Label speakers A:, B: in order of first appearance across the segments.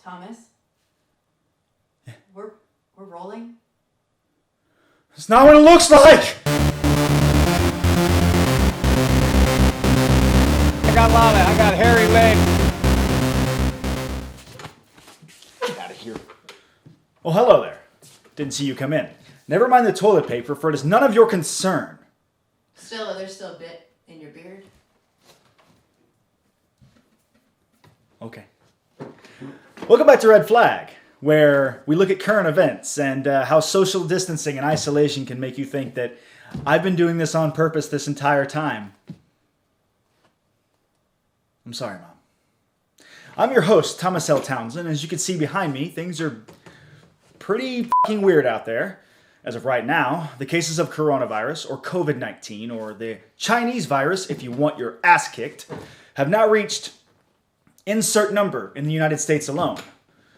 A: Thomas? Yeah. We're rolling?
B: It's not what it looks like!
C: I got lava, I got hairy legs.
B: Get out of here. Well, hello there. Didn't see you come in. Never mind the toilet paper, for it is none of your concern.
A: There's still a bit in your beard.
B: Okay. Welcome back to Red Flag, where we look at current events and how social distancing and isolation can make you think that I've been doing this on purpose this entire time. I'm sorry, Mom. I'm your host, Thomas L. Townsend. As you can see behind me, things are pretty fucking weird out there. As of right now, the cases of coronavirus, or COVID-19, or the Chinese virus, if you want your ass kicked, have now reached insert number in the United States alone.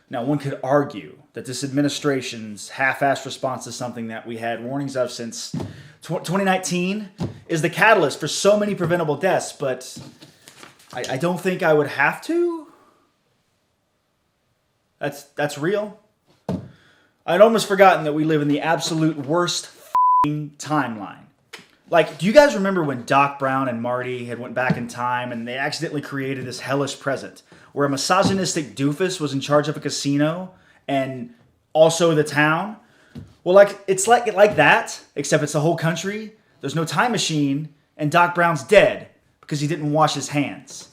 B: Now, one could argue that this administration's half-assed response to something that we had warnings of since 2019 is the catalyst for so many preventable deaths, but I don't think I would have to. That's real. I'd almost forgotten that we live in the absolute worst timeline. Like, do you guys remember when Doc Brown and Marty had went back in time and they accidentally created this hellish present where a misogynistic doofus was in charge of a casino and also the town? Well, it's like that, except it's the whole country. There's no time machine, and Doc Brown's dead because he didn't wash his hands.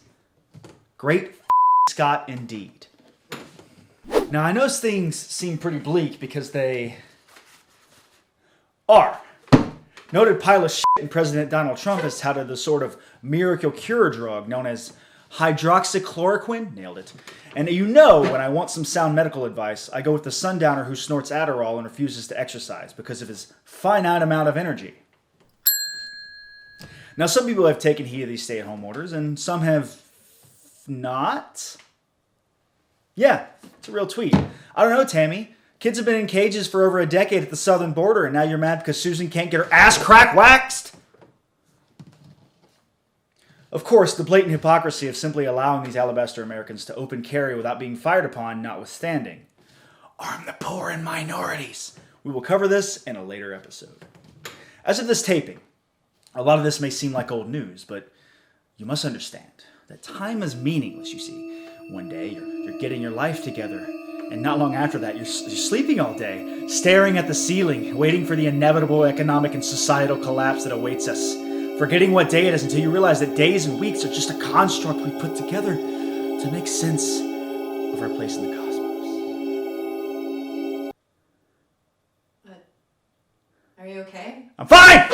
B: Great Scott indeed. Now, I know things seem pretty bleak because they are. Noted pile of shit and President Donald Trump has touted the sort of miracle cure drug known as hydroxychloroquine. Nailed it. And you know when I want some sound medical advice, I go with the sundowner who snorts Adderall and refuses to exercise because of his finite amount of energy. Now, some people have taken heed of these stay-at-home orders, and some have not. Yeah, it's a real tweet. I don't know, Tammy. Kids have been in cages for over a decade at the southern border, and now you're mad because Susan can't get her ass crack waxed? Of course, the blatant hypocrisy of simply allowing these alabaster Americans to open carry without being fired upon notwithstanding. Arm the poor and minorities. We will cover this in a later episode. As of this taping, a lot of this may seem like old news, but you must understand that time is meaningless, you see. One day, you're getting your life together, and not long after that, you're sleeping all day, staring at the ceiling, waiting for the inevitable economic and societal collapse that awaits us, forgetting what day it is until you realize that days and weeks are just a construct we put together to make sense of our place in the cosmos.
A: But, are you okay?
B: I'm fine!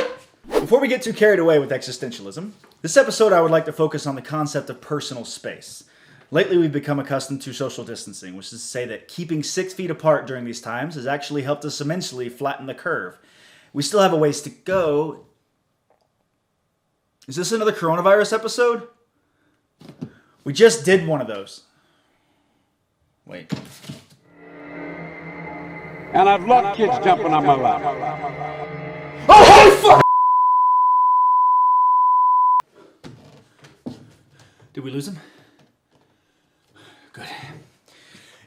B: Before we get too carried away with existentialism, this episode I would like to focus on the concept of personal space. Lately, we've become accustomed to social distancing, which is to say that keeping 6 feet apart during these times has actually helped us immensely flatten the curve. We still have a ways to go. Is this another coronavirus episode? We just did one of those. Wait.
C: And I've loved kids jumping on my lap.
B: Oh, holy fuck! Did we lose him? Good.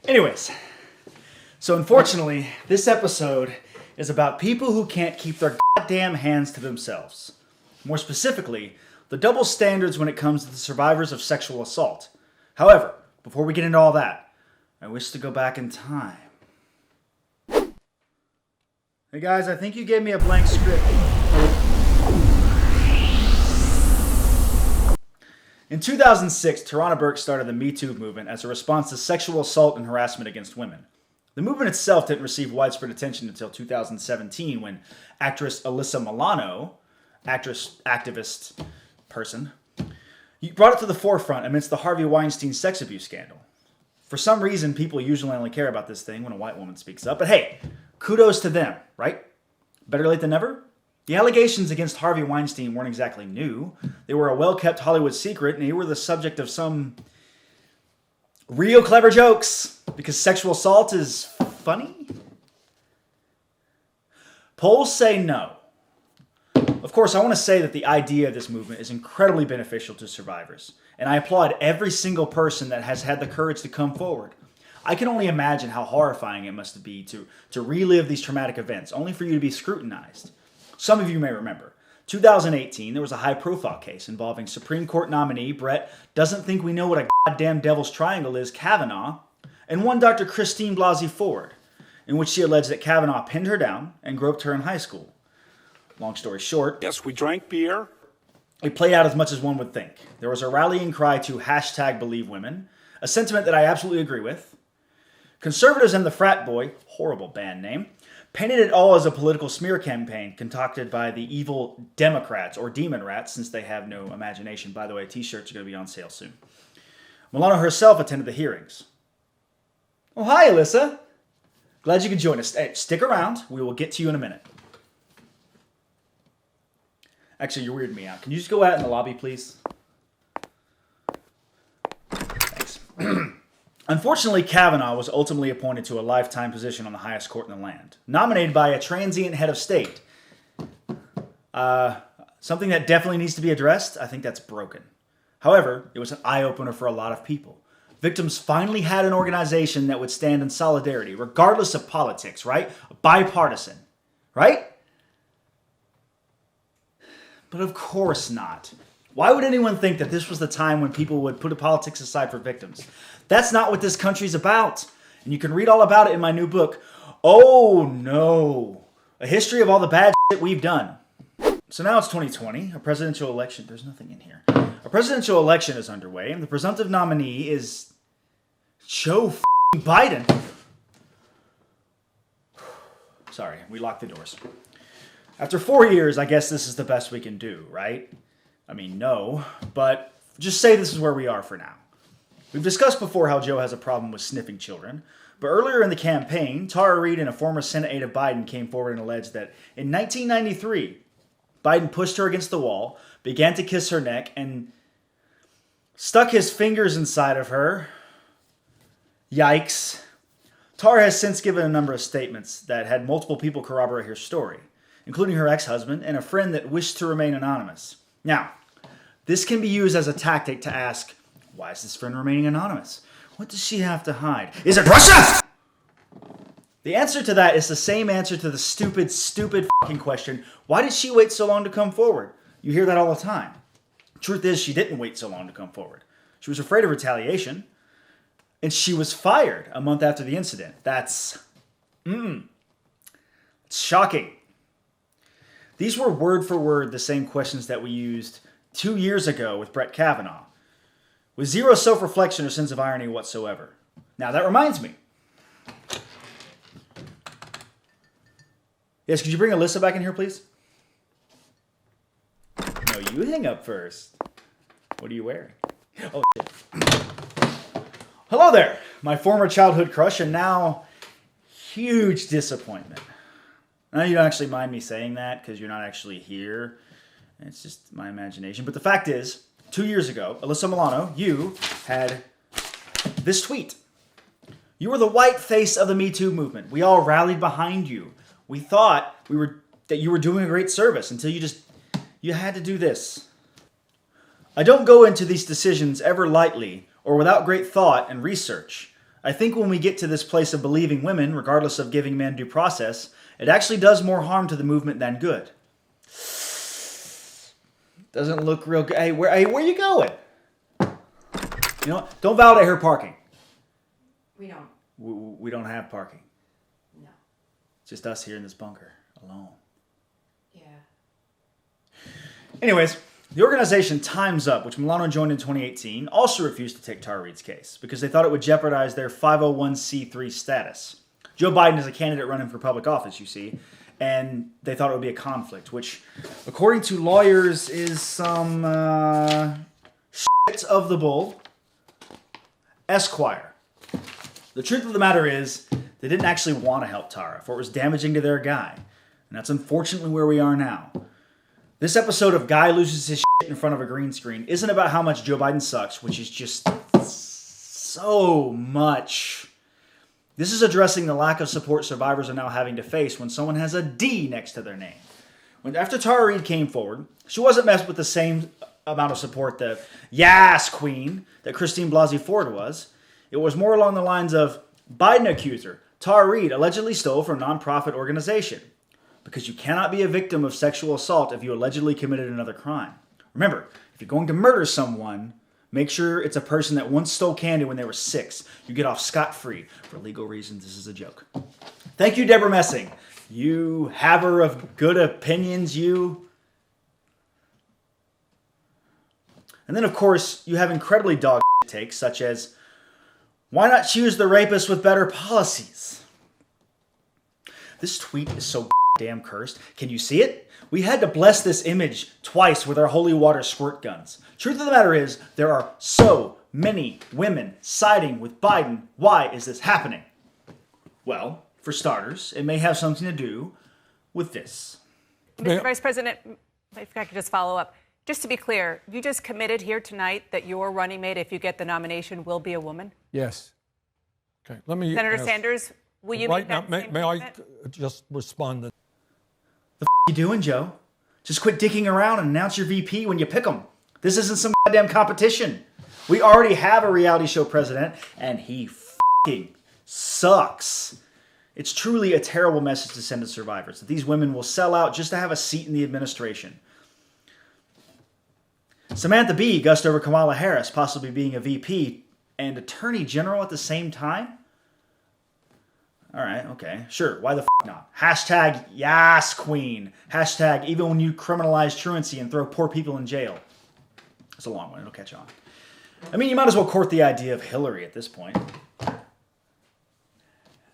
B: Anyways, so unfortunately, this episode is about people who can't keep their goddamn hands to themselves. More specifically, the double standards when it comes to the survivors of sexual assault. However, before we get into all that, I wish to go back in time. Hey guys, I think you gave me a blank script. In 2006, Tarana Burke started the Me Too movement as a response to sexual assault and harassment against women. The movement itself didn't receive widespread attention until 2017 when actress Alyssa Milano, activist person, brought it to the forefront amidst the Harvey Weinstein sex abuse scandal. For some reason, people usually only care about this thing when a white woman speaks up, but hey, kudos to them, right? Better late than never? The allegations against Harvey Weinstein weren't exactly new. They were a well-kept Hollywood secret, and they were the subject of some real clever jokes because sexual assault is funny. Polls say no. Of course, I want to say that the idea of this movement is incredibly beneficial to survivors, and I applaud every single person that has had the courage to come forward. I can only imagine how horrifying it must be to relive these traumatic events, only for you to be scrutinized. Some of you may remember. 2018, there was a high-profile case involving Supreme Court nominee Brett doesn't think we know what a goddamn devil's triangle is, Kavanaugh, and one Dr. Christine Blasey Ford, in which she alleged that Kavanaugh pinned her down and groped her in high school. Long story short,
C: Yes, we drank beer.
B: it played out as much as one would think. There was a rallying cry to #BelieveWomen, a sentiment that I absolutely agree with. Conservatives and the Frat Boy, horrible band name, painted it all as a political smear campaign concocted by the evil Democrats, or Demon Rats, since they have no imagination. By the way, t-shirts are going to be on sale soon. Milano herself attended the hearings. Oh, hi, Alyssa. Glad you could join us. Hey, stick around. We will get to you in a minute. Actually, you're weirding me out. Can you just go out in the lobby, please? Thanks. Unfortunately, Kavanaugh was ultimately appointed to a lifetime position on the highest court in the land, nominated by a transient head of state. Something that definitely needs to be addressed. I think that's broken. However, it was an eye-opener for a lot of people. Victims finally had an organization that would stand in solidarity, regardless of politics, right? Bipartisan, right? But of course not. Why would anyone think that this was the time when people would put politics aside for victims? That's not what this country's about. And you can read all about it in my new book, Oh No, a history of all the bad shit we've done. So now it's 2020, a presidential election. There's nothing in here. A presidential election is underway, and the presumptive nominee is Joe Biden. Sorry, we locked the doors. After 4 years, I guess this is the best we can do, right? I mean, no, but just say this is where we are for now. We've discussed before how Joe has a problem with sniffing children, but earlier in the campaign, Tara Reid and a former Senate aide of Biden came forward and alleged that in 1993, Biden pushed her against the wall, began to kiss her neck, and stuck his fingers inside of her. Yikes. Tara has since given a number of statements that had multiple people corroborate her story, including her ex-husband and a friend that wished to remain anonymous. Now, this can be used as a tactic to ask, why is this friend remaining anonymous? What does she have to hide? Is it Russia? The answer to that is the same answer to the stupid fucking question, why did she wait so long to come forward? You hear that all the time. Truth is, she didn't wait so long to come forward. She was afraid of retaliation, and she was fired a month after the incident. That's shocking. These were word for word the same questions that we used 2 years ago with Brett Kavanaugh, with zero self-reflection or sense of irony whatsoever. Now, that reminds me. Yes, could you bring Alyssa back in here, please? No, you hang up first. What are you wearing? Oh, shit. Hello there, my former childhood crush and now huge disappointment. Now you don't actually mind me saying that because you're not actually here. It's just my imagination. But the fact is, 2 years ago, Alyssa Milano, you had this tweet. You were the white face of the Me Too movement. We all rallied behind you. We thought that you were doing a great service until you had to do this. I don't go into these decisions ever lightly or without great thought and research. I think when we get to this place of believing women, regardless of giving men due process, it actually does more harm to the movement than good. Doesn't look real good. Hey, where are you going? You know, don't validate her parking.
A: We don't.
B: We don't have parking.
A: No.
B: It's just us here in this bunker, alone.
A: Yeah.
B: Anyways, the organization Time's Up, which Milano joined in 2018, also refused to take Tara Reid's case because they thought it would jeopardize their 501c3 status. Joe Biden is a candidate running for public office, you see, and they thought it would be a conflict, which, according to lawyers, is some shit of the bull. Esquire. The truth of the matter is, they didn't actually want to help Tara, for it was damaging to their guy. And that's unfortunately where we are now. This episode of Guy Loses His Shit in Front of a Green Screen isn't about how much Joe Biden sucks, which is just so much. This is addressing the lack of support survivors are now having to face when someone has a D next to their name. After Tara Reid came forward, she wasn't met with the same amount of support the Yas Queen that Christine Blasey Ford was. It was more along the lines of, Biden accuser Tara Reid allegedly stole from nonprofit organization. Because you cannot be a victim of sexual assault if you allegedly committed another crime. Remember, if you're going to murder someone, make sure it's a person that once stole candy when they were 6. You get off scot-free. For legal reasons, this is a joke. Thank you, Deborah Messing. You haver of good opinions, you. And then, of course, you have incredibly dog takes, such as, why not choose the rapist with better policies? This tweet is so damn cursed. Can you see it? We had to bless this image twice with our holy water squirt guns. Truth of the matter is, there are so many women siding with Biden. Why is this happening? Well, for starters, it may have something to do with this.
D: Mr. Vice President, if I could just follow up. Just to be clear, you just committed here tonight that your running mate, if you get the nomination, will be a woman?
E: Yes. Okay. Let me.
D: Senator Sanders, will you
E: right
D: make that
E: now,
D: same
E: may I
D: commitment?
E: just respond?
B: The you doing, Joe? Just quit dicking around and announce your VP when you pick him. This isn't some goddamn competition. We already have a reality show president, and he fucking sucks. It's truly a terrible message to send to survivors that these women will sell out just to have a seat in the administration. Samantha Bee gussed over Kamala Harris possibly being a VP and Attorney General at the same time? All right, okay, sure, why the not? Hashtag Yas Queen. Hashtag even when you criminalize truancy and throw poor people in jail. It's a long one, it'll catch on. I mean, you might as well court the idea of Hillary at this point.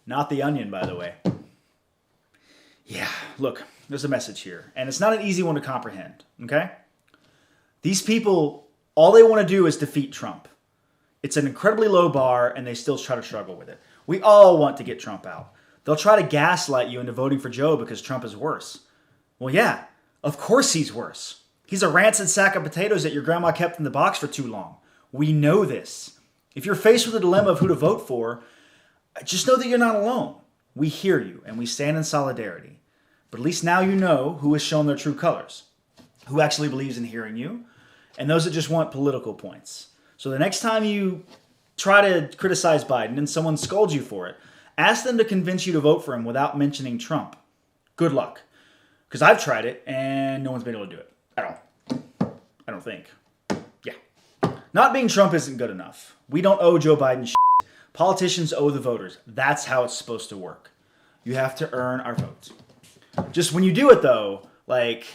B: Not the Onion, by the way. Yeah, look, there's a message here, and it's not an easy one to comprehend, okay? These people, all they want to do is defeat Trump. It's an incredibly low bar, and they still try to struggle with it. We all want to get Trump out. They'll try to gaslight you into voting for Joe because Trump is worse. Well, yeah, of course he's worse. He's a rancid sack of potatoes that your grandma kept in the box for too long. We know this. If you're faced with a dilemma of who to vote for, just know that you're not alone. We hear you, and we stand in solidarity. But at least now you know who has shown their true colors, who actually believes in hearing you, and those that just want political points. So the next time you try to criticize Biden and someone scolds you for it, ask them to convince you to vote for him without mentioning Trump. Good luck. Because I've tried it, and no one's been able to do it. At all. I don't think. Yeah. Not being Trump isn't good enough. We don't owe Joe Biden shit. Politicians owe the voters. That's how it's supposed to work. You have to earn our votes. Just when you do it, though, like...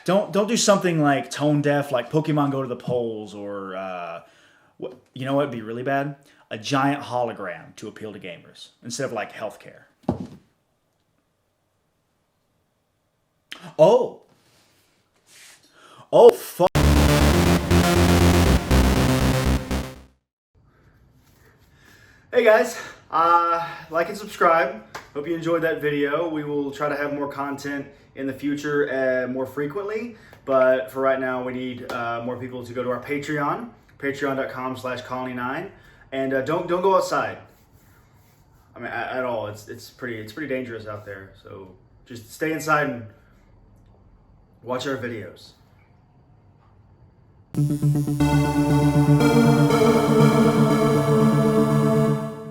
B: don't do something like tone deaf, like Pokemon Go to the polls, or you know what would be really bad? A giant hologram to appeal to gamers instead of like healthcare. Oh, fuck. Hey guys, like and subscribe. Hope you enjoyed that video. We will try to have more content in the future more frequently, but for right now we need more people to go to our Patreon, patreon.com/colony9, and don't go outside. I mean, at all. It's pretty dangerous out there. So just stay inside and watch our videos.